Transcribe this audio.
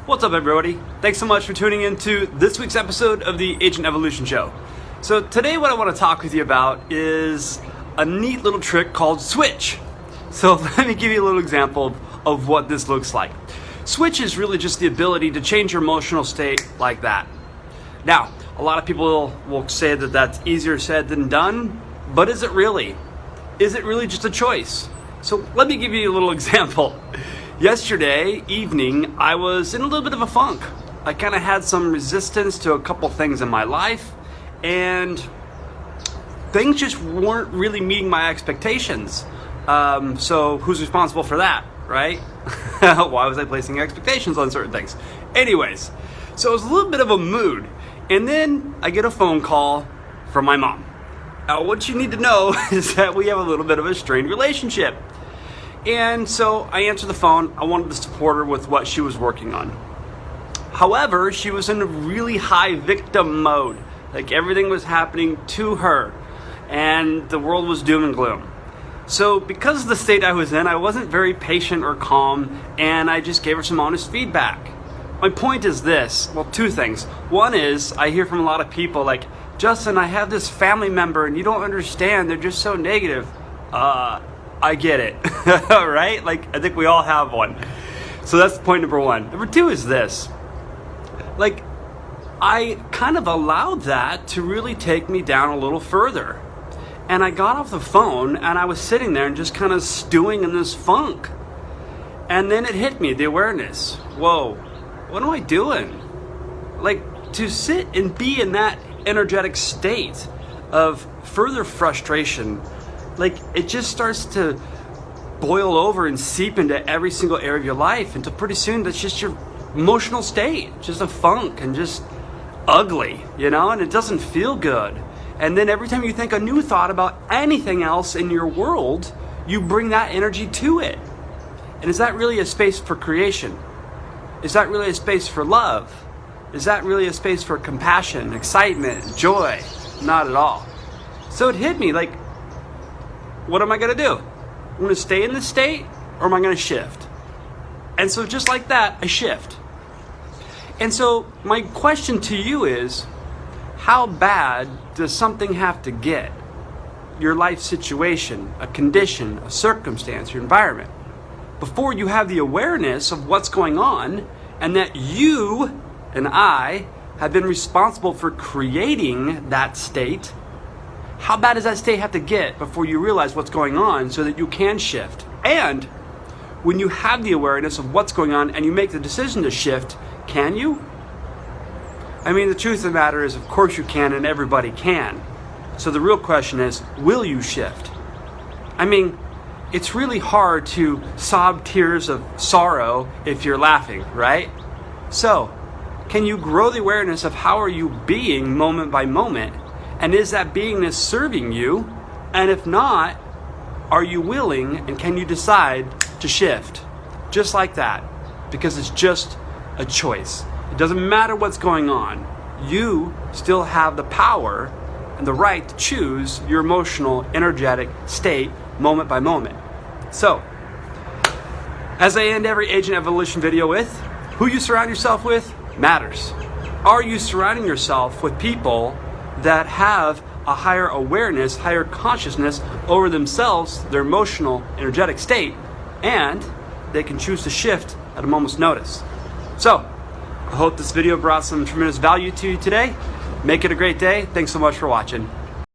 What's up, everybody? Thanks so much for tuning into this week's episode of the Agent Evolution Show. So today what I want to talk with you about is a neat little trick called Switch. So let me give you a little example of what this looks like. Switch is really just the ability to change your emotional state like that. Now, a lot of people will say that that's easier said than done, but is it really? Is it really just a choice? So let me give you a little example. Yesterday evening, I was in a little bit of a funk. I kind of had some resistance to a couple things in my life, and things just weren't really meeting my expectations. So who's responsible for that, right? Why was I placing expectations on certain things? Anyways, so it was a little bit of a mood, and then I get a phone call from my mom. Now, what you need to know is that we have a little bit of a strained relationship. And so I answered the phone. I wanted to support her with what she was working on. However, she was in a really high victim mode. Like everything was happening to her and the world was doom and gloom. So because of the state I was in, I wasn't very patient or calm, and I just gave her some honest feedback. My point is this, well, two things. One is I hear from a lot of people like, Justin, I have this family member and you don't understand, they're just so negative. I get it, right? Like, I think we all have one. So that's point number one. Number two is this. Like, I kind of allowed that to really take me down a little further. And I got off the phone and I was sitting there and just kind of stewing in this funk. And then it hit me, the awareness. Whoa, what am I doing? Like, to sit and be in that energetic state of further frustration, like it just starts to boil over and seep into every single area of your life until pretty soon that's just your emotional state, just a funk and just ugly, and it doesn't feel good. And then every time you think a new thought about anything else in your world, you bring that energy to it. And is that really a space for creation? Is that really a space for love? Is that really a space for compassion, excitement, joy? Not at all. So it hit me like, what am I going to do? I'm going to stay in this state, or am I going to shift? And so just like that, I shift. And so my question to you is, how bad does something have to get? Your life situation, a condition, a circumstance, your environment, before you have the awareness of what's going on and that you and I have been responsible for creating that state? How bad does that state have to get before you realize what's going on so that you can shift? And when you have the awareness of what's going on and you make the decision to shift, can you? I mean, the truth of the matter is, of course you can, and everybody can. So the real question is, will you shift? I mean, it's really hard to sob tears of sorrow if you're laughing, right? So, can you grow the awareness of how are you being moment by moment? And is that beingness serving you? And if not, are you willing and can you decide to shift? Just like that. Because it's just a choice. It doesn't matter what's going on. You still have the power and the right to choose your emotional, energetic state moment by moment. So, as I end every Agent Evolution video with, who you surround yourself with matters. Are you surrounding yourself with people that have a higher awareness, higher consciousness over themselves, their emotional, energetic state, and they can choose to shift at a moment's notice? So, I hope this video brought some tremendous value to you today. Make it a great day. Thanks so much for watching.